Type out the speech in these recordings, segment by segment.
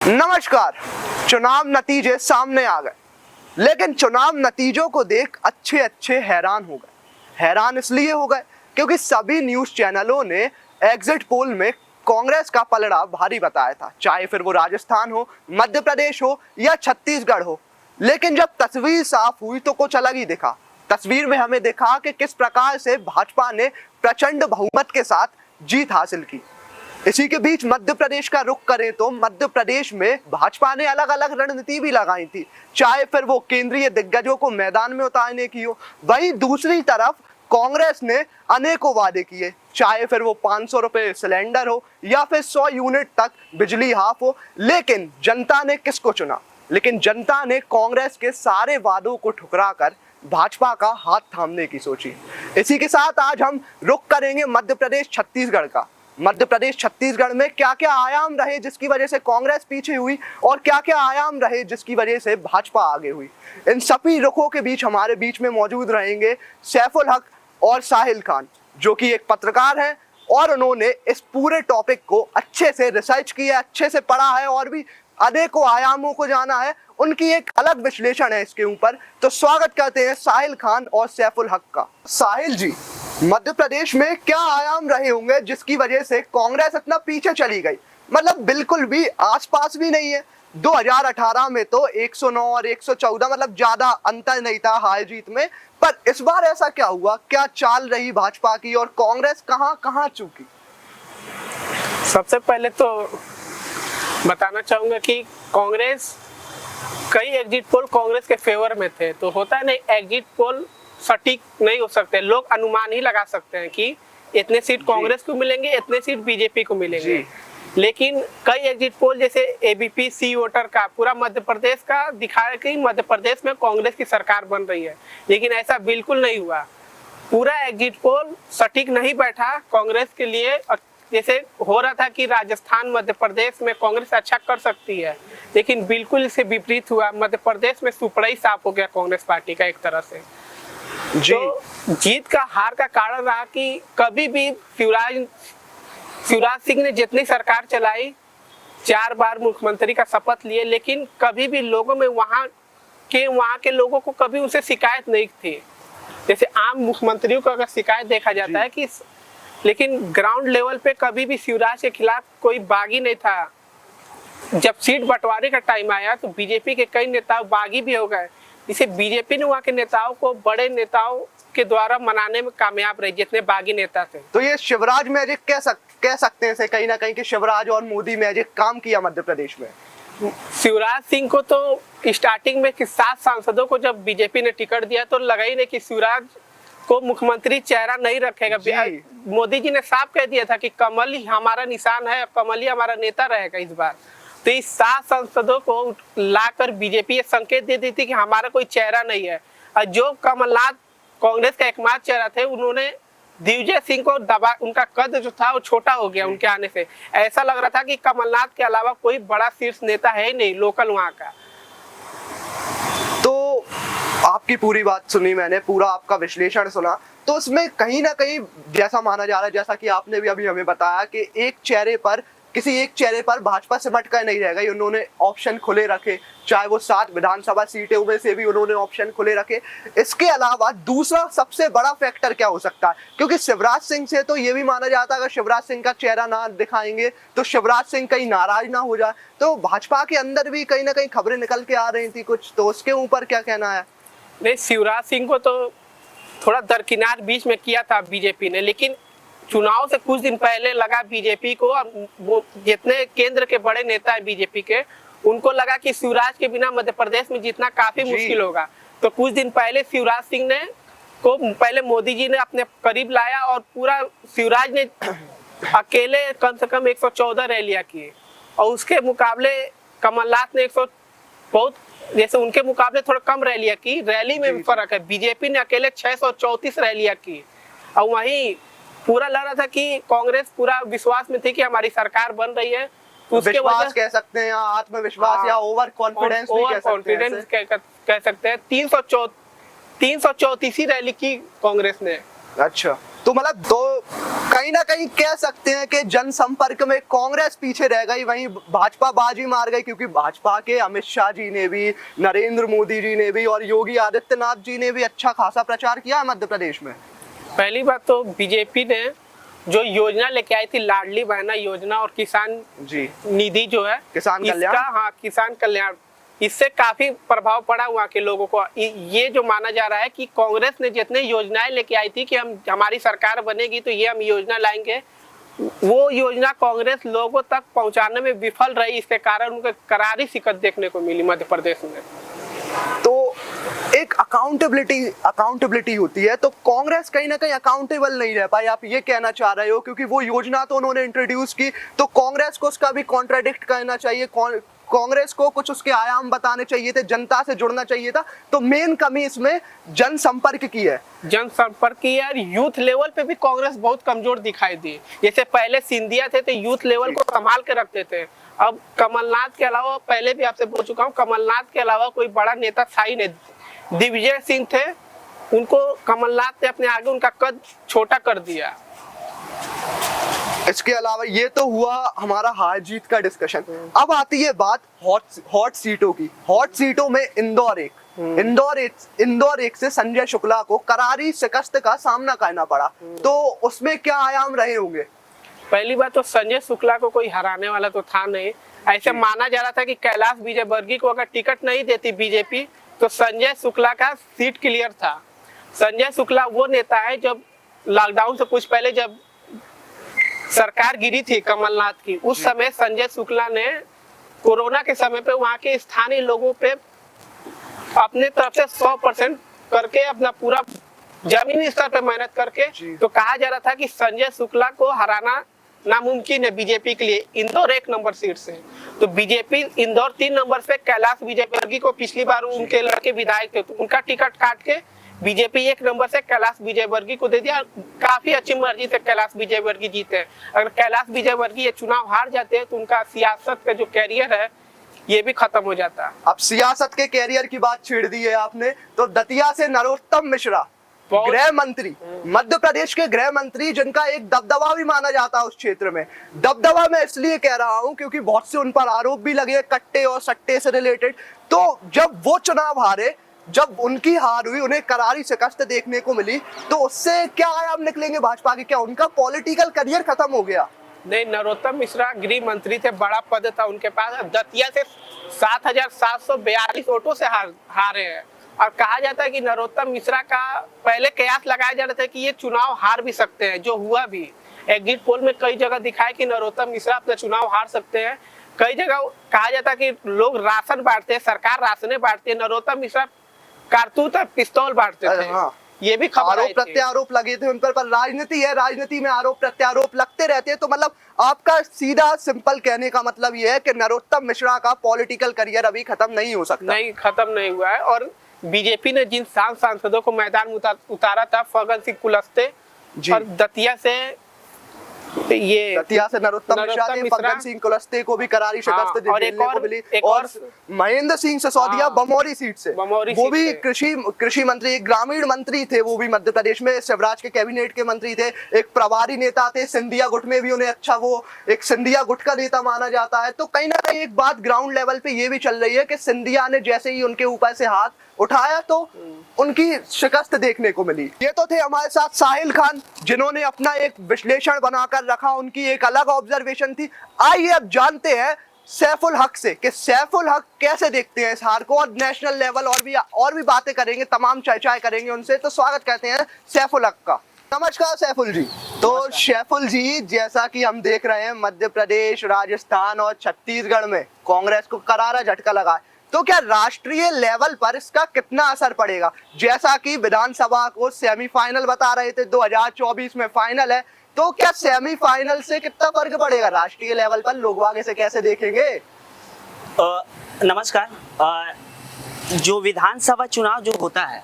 नमस्कार। चुनाव नतीजे सामने आ गए, लेकिन चुनाव नतीजों को देख अच्छे हैरान हो गए। हैरान इसलिए हो गए क्योंकि सभी न्यूज चैनलों ने एग्जिट पोल में कांग्रेस का पलड़ा भारी बताया था, चाहे फिर वो राजस्थान हो, मध्य प्रदेश हो या छत्तीसगढ़ हो। लेकिन जब तस्वीर साफ हुई तो कुछ अलग ही दिखा। तस्वीर में हमें दिखा कि किस प्रकार से भाजपा ने प्रचंड बहुमत के साथ जीत हासिल की। इसी के बीच मध्य प्रदेश का रुख करें तो मध्य प्रदेश में भाजपा ने अलग अलग रणनीति भी लगाई थी, चाहे फिर वो केंद्रीय दिग्गजों को मैदान में उतारने की हो। वहीं दूसरी तरफ कांग्रेस ने अनेकों वादे किए, चाहे फिर वो 500 रुपए सिलेंडर हो या फिर 100 यूनिट तक बिजली हाफ हो। लेकिन जनता ने किसको चुना? लेकिन जनता ने कांग्रेस के सारे वादों को ठुकरा कर भाजपा का हाथ थामने की सोची। इसी के साथ आज हम रुख करेंगे मध्य प्रदेश छत्तीसगढ़ का। मध्य प्रदेश छत्तीसगढ़ में क्या क्या आयाम रहे जिसकी वजह से कांग्रेस पीछे हुई और क्या क्या आयाम रहे जिसकी वजह से भाजपा आगे हुई। इन सभी रुखों के बीच हमारे बीच में मौजूद रहेंगे सैफुल हक और साहिल खान, जो कि एक पत्रकार हैं और उन्होंने इस पूरे टॉपिक को अच्छे से रिसर्च किया, अच्छे से पढ़ा है और भी अनेकों आयामों को जाना है। उनकी एक अलग विश्लेषण है इसके ऊपर। तो स्वागत करते हैं साहिल खान और सैफुल हक का। साहिल जी, मध्य प्रदेश में क्या आयाम रहे होंगे जिसकी वजह से कांग्रेस इतना पीछे चली गई? मतलब बिल्कुल भी आसपास भी नहीं है। 2018 में तो 109 और 114, मतलब ज्यादा अंतर नहीं था हार जीत में। पर इस बार ऐसा क्या हुआ? क्या चाल रही भाजपा की और कांग्रेस कहां चूकी? सबसे पहले तो बताना चाहूंगा कि कांग्रेस कई एग्जिट पोल कांग्रेस के फेवर में थे। तो होता है नहीं, एग्जिट पोल सटीक नहीं हो सकते, लोग अनुमान ही लगा सकते हैं कि इतने सीट कांग्रेस को मिलेंगे, इतने सीट बीजेपी को मिलेंगे। लेकिन कई एग्जिट पोल जैसे एबीपी सी वोटर का पूरा मध्य प्रदेश का दिखाया कि मध्य प्रदेश में कांग्रेस की सरकार बन रही है, लेकिन ऐसा बिल्कुल नहीं हुआ। पूरा एग्जिट पोल सटीक नहीं बैठा कांग्रेस के लिए। जैसे हो रहा था कि राजस्थान मध्य प्रदेश में कांग्रेस अच्छा कर सकती है, लेकिन बिल्कुल इससे विपरीत हुआ। मध्य प्रदेश में सुपड़ा ही साफ हो गया कांग्रेस पार्टी का एक तरह से। तो जीत का हार का कारण रहा कि कभी भी शिवराज सिंह ने जितनी सरकार चलाई, 4 बार मुख्यमंत्री का शपथ लिए, लेकिन कभी भी लोगों में वहाँ के लोगों को कभी उनसे शिकायत नहीं थी। जैसे आम मुख्यमंत्रियों का अगर शिकायत देखा जाता है कि, लेकिन ग्राउंड लेवल पे कभी भी शिवराज के खिलाफ कोई बागी नहीं था। जब सीट बंटवारे का टाइम आया तो बीजेपी के कई नेता बागी भी हो गए। इसे बीजेपी ने वहाँ के नेताओं को बड़े नेताओं के द्वारा मनाने में कामयाब रही, जितने बागी नेता थे। तो ये शिवराज मैजिक कह सकते हैं कहीं ना कहीं कि शिवराज और मोदी मैजिक काम किया मध्य प्रदेश में। शिवराज सिंह को तो स्टार्टिंग में 7 सांसदों को जब बीजेपी ने टिकट दिया तो लगा ही नहीं कि शिवराज को मुख्यमंत्री चेहरा नहीं रखेगा। मोदी जी ने साफ कह दिया था कि कमल ही हमारा निशान है, कमल ही हमारा नेता रहेगा इस बार। तो इस 7 सांसदों को लाकर बीजेपी ये संकेत दे दी थी कि हमारा कोई चेहरा नहीं है। और जो कमलनाथ कांग्रेस का एकमात्र चेहरा थे, उन्होंने दिग्विजय सिंह को दबा, उनका कद जो था वो छोटा हो गया उनके आने से। ऐसा लग रहा था कि कमलनाथ के अलावा कोई बड़ा शीर्ष नेता है ही नहीं लोकल वहाँ का। तो आपकी पूरी बात सुनी मैंने, पूरा आपका विश्लेषण सुना। तो उसमें कहीं ना कहीं जैसा माना जा रहा है, जैसा कि आपने भी अभी हमें बताया कि किसी एक चेहरे पर भाजपा सिमट कर नहीं रह गई। उन्होंने ऑप्शन खुले रखे, चाहे वो 7 विधानसभा सीटें में से भी उन्होंने ऑप्शन खुले रखे। इसके अलावा दूसरा सबसे बड़ा फैक्टर क्या हो सकता है? क्योंकि शिवराज सिंह से तो ये भी माना जाता है अगर शिवराज सिंह का चेहरा ना दिखाएंगे तो शिवराज सिंह कहीं नाराज ना हो जाए। तो भाजपा के अंदर भी कहीं ना कहीं खबरें निकल के आ रही थी कुछ, तो उसके ऊपर क्या कहना है? नहीं, शिवराज सिंह को तो थोड़ा दरकिनार बीच में किया था बीजेपी ने, लेकिन चुनाव से कुछ दिन पहले लगा बीजेपी को, वो जितने केंद्र के बड़े नेता है बीजेपी के, उनको लगा कि शिवराज के बिना मध्य प्रदेश में जीतना काफी मुश्किल होगा। तो कुछ दिन पहले शिवराज सिंह ने को पहले मोदी जी ने अपने करीब लाया और पूरा शिवराज ने अकेले कम से कम 114 रैलियां की, और उसके मुकाबले कमलनाथ ने बहुत जैसे उनके मुकाबले थोड़ा कम रैलियां की। रैली में भी फर्क है, बीजेपी ने अकेले 634 रैलियां की। और वहीं पूरा लग रहा था कि कांग्रेस पूरा विश्वास में थी कि हमारी सरकार बन रही है। उसके विश्वास कह सकते हैं, आत्मविश्वास या ओवर कॉन्फिडेंस भी कह सकते हैं। 334 रैली की कांग्रेस ने। अच्छा, तो मतलब तो कहीं ना कहीं कह सकते हैं कि जनसंपर्क में कांग्रेस पीछे रह गई, वहीं भाजपा बाजी मार गई, क्योंकि भाजपा के अमित शाह जी ने भी, नरेंद्र मोदी जी ने भी और योगी आदित्यनाथ जी ने भी अच्छा खासा प्रचार किया है मध्य प्रदेश में। पहली बात तो बीजेपी ने जो योजना लेके आई थी, लाडली बहना योजना और किसान जी निधि जो है, किसान कल्याण, हाँ किसान कल्याण, इससे काफी प्रभाव पड़ा वहाँ के लोगों को। ये जो माना जा रहा है कि कांग्रेस ने जितने योजनाएं लेके आई थी कि हमारी सरकार बनेगी तो ये हम योजना लाएंगे, वो योजना कांग्रेस लोगों तक पहुंचाने में विफल रही। इसके कारण उनको करारी शिकस्त देखने को मिली मध्य प्रदेश में। तो एक अकाउंटेबिलिटी होती है, तो कांग्रेस कहीं ना कहीं अकाउंटेबल नहीं रह पाई, आप ये कहना चाह रहे हो? क्योंकि वो योजना तो उन्होंने इंट्रोड्यूस की, तो कांग्रेस को उसका भी कॉन्ट्राडिक्ट करना चाहिए, कांग्रेस को कुछ उसके आयाम बताने चाहिए थे, जनता से जुड़ना चाहिए था। तो मेन कमी इसमें जनसंपर्क की है। जनसंपर्क की यार, यूथ लेवल पे भी कांग्रेस बहुत कमजोर दिखाई दी। जैसे पहले सिंधिया थे तो यूथ लेवल को संभाल के रखते थे, अब कमलनाथ के अलावा, पहले भी आपसे बोल चुका हूँ, कमलनाथ के अलावा कोई बड़ा नेता था ही नहीं। दिग्विजय सिंह थे, उनको कमलनाथ ने अपने आगे उनका कद छोटा कर दिया। इसके अलावा ये तो हुआ हमारा हार जीत का डिस्कशन। अब आती है बात हॉट सीटों की। हॉट सीटों में इंदौर एक से संजय शुक्ला को करारी शिकस्त का सामना करना पड़ा, तो उसमें क्या आयाम रहे होंगे? पहली बात तो संजय शुक्ला को कोई हराने वाला तो था नहीं। ऐसे माना जा रहा था कि कैलाश विजयवर्गीय को अगर टिकट नहीं देती बीजेपी तो संजय शुक्ला का सीट क्लियर था। संजय शुक्ला वो नेता है, जब लॉकडाउन से कुछ पहले जब सरकार गिरी थी कमलनाथ की, उस समय संजय शुक्ला ने कोरोना के समय पे वहाँ के स्थानीय लोगों पे अपने तरफ से 100% करके, अपना पूरा जमीनी स्तर पे मेहनत करके, तो कहा जा रहा था कि संजय शुक्ला को हराना नामुमकिन है बीजेपी के लिए। इंदौर 1 नंबर सीट से, तो बीजेपी इंदौर 3 नंबर से कैलाश विजयवर्गीय को, पिछली बार उनके लड़के विधायक थे तो उनका टिकट काट के बीजेपी 1 नंबर से कैलाश विजयवर्गीय को दे दिया। काफी अच्छी मर्जी से कैलाश विजयवर्गीय जीते। अगर कैलाश विजयवर्गीय ये चुनाव हार जाते हैं तो उनका सियासत का जो कैरियर है ये भी खत्म हो जाता। अब सियासत के कैरियर की बात छेड़ दी है आपने, तो दतिया से नरोत्तम मिश्रा, गृह मंत्री, मध्य प्रदेश के गृह मंत्री, जिनका एक दबदबा भी माना जाता है उस क्षेत्र में। दबदबा मैं इसलिए कह रहा हूं क्योंकि बहुत से उन पर आरोप भी लगे कट्टे और सट्टे से रिलेटेड। तो जब वो चुनाव हारे, जब उनकी हार हुई, उन्हें करारी शिकस्त देखने को मिली, तो उससे क्या आयाम निकलेंगे भाजपा के? क्या उनका पॉलिटिकल करियर खत्म हो गया? नहीं, नरोत्तम मिश्रा गृह मंत्री थे, बड़ा पद था उनके पास। दतिया से 7,742 वोटों से हारे हैं। और कहा जाता है कि नरोत्तम मिश्रा का पहले कयास लगाया जा रहा था कि ये चुनाव हार भी सकते हैं, जो हुआ भी। एग्जिट पोल में कई जगह दिखाया कि नरोत्तम मिश्रा अपना चुनाव हार सकते हैं। कई जगह कहा जाता है कि लोग राशन बांटते हैं, सरकार राशने बांटती है, नरोत्तम मिश्रा कारतूस और पिस्तौल बांटते थे। हाँ। ये भी आरोप प्रत्यारोप लगे थे उन पर राजनीति है, राजनीति में आरोप प्रत्यारोप लगते रहते हैं। तो मतलब आपका सीधा सिंपल कहने का मतलब ये है कि नरोत्तम मिश्रा का पॉलिटिकल करियर अभी खत्म नहीं हो सकता? नहीं, खत्म नहीं हुआ है। और बीजेपी ने जिन सांसदों को मैदान में उतारा था, फग्गन सिंह कुलस्ते और दतिया से नरोत्तम मिश्रा थे, फग्गन सिंह कुलस्ते को भी करारी शिकस्त देखने को मिली। और महेंद्र सिंह सिसोदिया बमौरी सीट से, वो भी कृषि मंत्री, ग्रामीण मंत्री थे, वो भी मध्य प्रदेश में शिवराज के कैबिनेट के मंत्री थे, एक प्रभारी नेता थे। सिंधिया गुट में भी उन्हें अच्छा, वो एक सिंधिया गुट का नेता माना जाता है। तो कहीं ना कहीं एक बात ग्राउंड लेवल पे ये भी चल रही है कि सिंधिया ने जैसे ही उनके ऊपर से हाथ उठाया तो उनकी शिकस्त देखने को मिली। ये तो थे हमारे साथ साहिल खान, जिन्होंने अपना एक विश्लेषण बनाकर रखा, उनकी एक अलग ऑब्जर्वेशन थी। आइए अब जानते हैं सैफुल हक से कि सैफुल हक कैसे देखते हैं इस हार को, और नेशनल लेवल और भी बातें करेंगे, तमाम चर्चाएं करेंगे उनसे। तो स्वागत करते हैं सैफुल हक का। नमस्कार सैफुल जी। तो सैफुल जी, जैसा कि हम देख रहे हैं मध्य प्रदेश, राजस्थान और छत्तीसगढ़ में कांग्रेस को करारा झटका लगा है, तो क्या राष्ट्रीय लेवल पर इसका कितना असर पड़ेगा? जैसा कि विधानसभा को सेमीफाइनल बता रहे थे, 2024 में फाइनल है, तो क्या सेमीफाइनल से कितना फर्क पड़ेगा राष्ट्रीय लेवल पर? लोग आगे से कैसे देखेंगे? नमस्कार। जो विधानसभा चुनाव जो होता है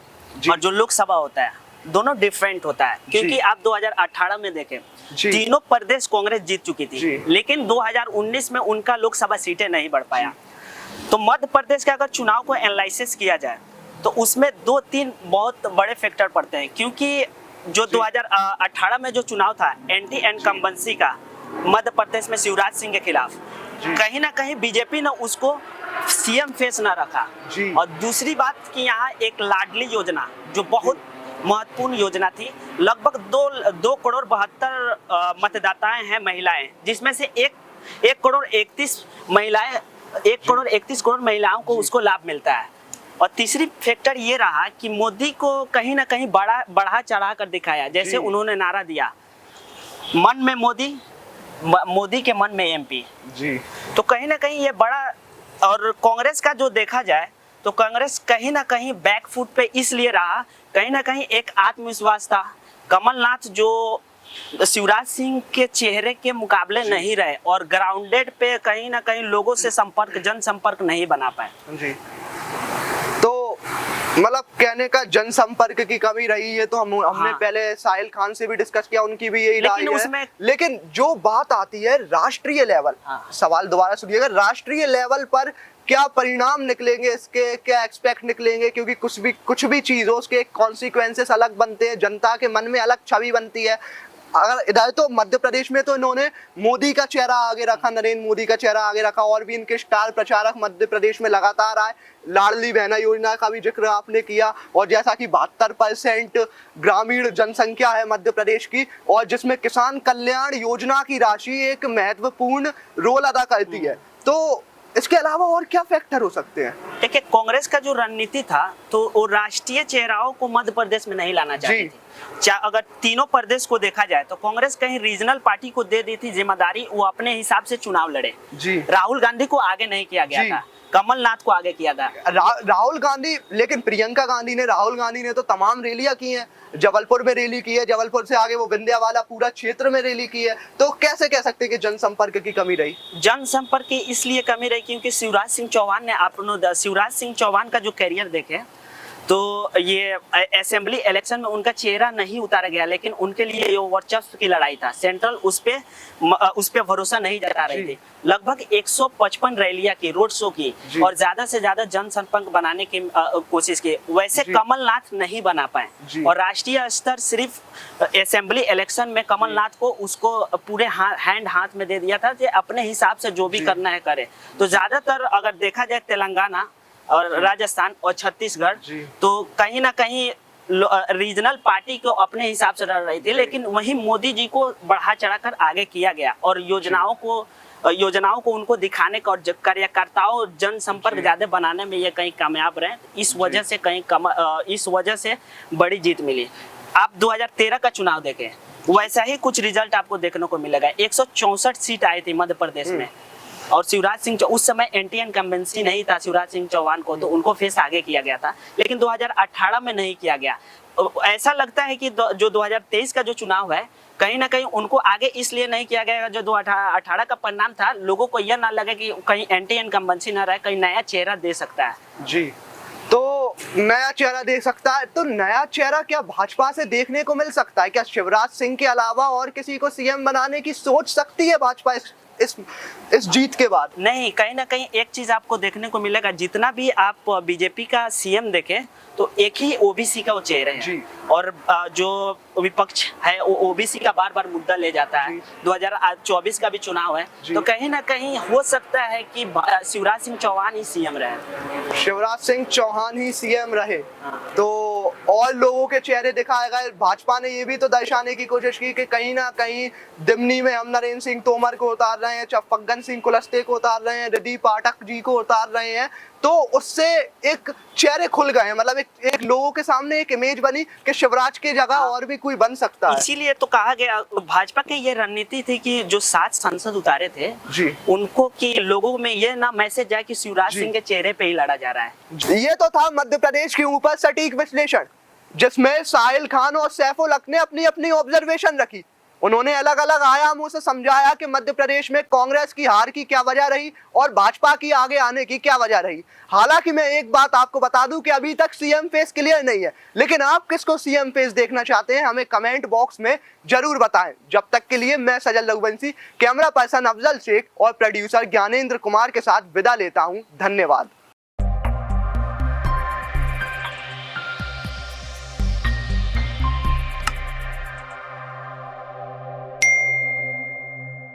और जो लोकसभा होता है, दोनों डिफरेंट होता है। क्योंकि आप 2018 में देखें, तीनों प्रदेश कांग्रेस जीत चुकी थी, लेकिन 2019 में उनका लोकसभा सीटें नहीं बढ़ पाया। तो मध्य प्रदेश के अगर चुनाव को एनालिसिस किया जाए तो उसमें 2-3 बहुत बड़े फैक्टर पड़ते हैं। क्योंकि जो 2018 में जो चुनाव था एंटी इनकम्बेंसी का मध्य प्रदेश में शिवराज सिंह के खिलाफ, कहीं ना कहीं बीजेपी ने उसको सीएम फेस न रखा। और दूसरी बात कि यहाँ एक लाडली योजना जो बहुत महत्वपूर्ण योजना थी, लगभग 2 करोड़ 72 मतदाताएं हैं महिलाएं, जिसमें से 1 करोड़ 31 करोड़ महिलाओं को उसको लाभ मिलता है। और तीसरी फैक्टर ये रहा कि मोदी को कहीं ना कहीं बढ़ा चढ़ा कर दिखाया, जैसे उन्होंने नारा दिया मन में मोदी के मन में एमपी जी। तो कहीं ना कहीं ये बड़ा, और कांग्रेस का जो देखा जाए तो कांग्रेस कहीं ना कहीं बैकफुट पे इसलिए रहा, कहीं ना कहीं एक आत्मविश्वास था। कमलनाथ जो शिवराज सिंह के चेहरे के मुकाबले नहीं रहे और ग्राउंडेड पे कहीं ना कहीं लोगों से जनसंपर्क नहीं बना पाए जी। तो मतलब कहने का जनसंपर्क की कमी रही है, तो हमने पहले साहिल खान से भी डिस्कस किया, उनकी भी यही राय है। लेकिन जो बात आती है राष्ट्रीय लेवल, सवाल दोबारा सुनिएगा, राष्ट्रीय लेवल पर क्या परिणाम निकलेंगे इसके, क्या एक्सपेक्ट निकलेंगे, क्योंकि कुछ भी चीज हो उसके कॉन्सिक्वेंसेस अलग बनते हैं, जनता के मन में अलग छवि बनती है। अगर इधर तो मध्य प्रदेश में तो इन्होंने मोदी का चेहरा आगे रखा, नरेंद्र मोदी का चेहरा आगे रखा, और भी इनके स्टार प्रचारक मध्य प्रदेश में लगातार आए। लाडली बहना योजना का भी जिक्र आपने किया, और जैसा कि 72% ग्रामीण जनसंख्या है मध्य प्रदेश की, और जिसमें किसान कल्याण योजना की राशि एक महत्वपूर्ण रोल अदा करती है। तो इसके अलावा और क्या फैक्टर हो सकते हैं? देखिए, कांग्रेस का जो रणनीति था तो वो राष्ट्रीय चेहराओं को मध्य प्रदेश में नहीं लाना चाहती थी। अगर तीनों प्रदेश को देखा जाए तो कांग्रेस कहीं रीजनल पार्टी को दे दी थी जिम्मेदारी, वो अपने हिसाब से चुनाव लड़े जी। राहुल गांधी को आगे नहीं किया गया था, कमलनाथ को आगे किया था। राहुल गांधी, लेकिन प्रियंका गांधी ने, राहुल गांधी ने तो तमाम रैलियां की हैं, जबलपुर में रैली की है, जबलपुर से आगे वो विंध्यावाला पूरा क्षेत्र में रैली की है। तो कैसे कह सकते हैं कि जनसंपर्क की कमी रही? जनसंपर्क की इसलिए कमी रही क्योंकि शिवराज सिंह चौहान का जो कैरियर देखे तो ये असेंबली इलेक्शन में उनका चेहरा नहीं उतारा गया, लेकिन उनके लिए ये वर्चस्व की लड़ाई था। सेंट्रल उस पे भरोसा नहीं जता रही थी। लगभग 155 रैलियां की, रोड शो की, और ज्यादा से ज्यादा जनसंपर्क बनाने की कोशिश की। वैसे कमलनाथ नहीं बना पाए, और राष्ट्रीय स्तर सिर्फ असेंबली इलेक्शन में कमलनाथ को उसको पूरे हैंड हाथ में दे दिया था कि अपने हिसाब से जो भी करना है करे। तो ज्यादातर अगर देखा जाए तेलंगाना और राजस्थान और छत्तीसगढ़, तो कहीं ना कहीं रीजनल पार्टी को अपने हिसाब से लड़ रही थी, लेकिन वहीं मोदी जी को बढ़ा चढ़ाकर आगे किया गया, और योजनाओं को उनको दिखाने का और कार्यकर्ताओं जनसंपर्क ज्यादा बनाने में ये कहीं कामयाब रहे। इस वजह से बड़ी जीत मिली। आप 2013 का चुनाव देखें, वैसा ही कुछ रिजल्ट आपको देखने को मिलेगा। 164 सीट आई थी मध्य प्रदेश में, और शिवराज सिंह उस समय एंटी इनकम्बेंसी नहीं था शिवराज सिंह चौहान को, तो उनको फेस आगे किया गया था, लेकिन 2018 में नहीं किया गया। ऐसा लगता है कि जो 2023 का जो चुनाव है, कहीं ना कहीं उनको आगे इसलिए नहीं किया गया। जो 2018 का परिणाम था, लोगों को यह ना लगे कि कहीं एंटी इनकम्बेंसी ना रहे, कहीं नया चेहरा दे सकता है जी। तो नया चेहरा दे सकता है, तो नया चेहरा क्या भाजपा से देखने को मिल सकता है? क्या शिवराज सिंह के अलावा और किसी को सीएम बनाने की सोच सकती है भाजपा इस जीत के बाद? नहीं, कहीं ना कहीं एक चीज आपको देखने को मिलेगा, जितना भी आप बीजेपी का सीएम देखें तो एक ही ओबीसी का वो चेहरा है, और जो विपक्ष है वो ओबीसी का बार बार मुद्दा ले जाता है। 2024 का भी चुनाव है, तो कहीं ना कहीं हो सकता है कि शिवराज सिंह चौहान ही सीएम रहे। शिवराज सिंह चौहान ही सीएम रहे, तो और लोगों के चेहरे दिखाए गए। भाजपा ने ये भी तो दर्शाने की कोशिश की कि कहीं ना कहीं दिमनी में हम नरेंद्र सिंह तोमर को उतार रहे हैं, फग्गन सिंह कुलस्ते को उतार रहे हैं, रिद्धि पाठक जी को उतार रहे हैं, तो उससे एक चेहरे खुल गए, मतलब एक लोगों के सामने एक इमेज बनी कि शिवराज की जगह और भी कोई बन सकता है। इसीलिए तो कहा गया, भाजपा की ये रणनीति थी कि जो 7 सांसद उतारे थे उनको, कि लोगों में ये ना मैसेज जाए कि शिवराज सिंह के चेहरे पे ही लड़ा जा रहा है। ये तो था मध्य प्रदेश के ऊपर सटीक विश्लेषण, जिसमें साहिल खान और सैफुल हक ने अपनी अपनी ऑब्जर्वेशन रखी। उन्होंने अलग अलग आयामों से समझाया कि मध्य प्रदेश में कांग्रेस की हार की क्या वजह रही और भाजपा की आगे आने की क्या वजह रही। हालांकि मैं एक बात आपको बता दूं कि अभी तक सीएम फेस क्लियर नहीं है, लेकिन आप किसको सीएम फेस देखना चाहते हैं हमें कमेंट बॉक्स में जरूर बताएं। जब तक के लिए मैं सजल रघुवंशी, कैमरा पर्सन अफजल शेख और प्रोड्यूसर ज्ञानेंद्र कुमार के साथ विदा लेता हूं। धन्यवाद।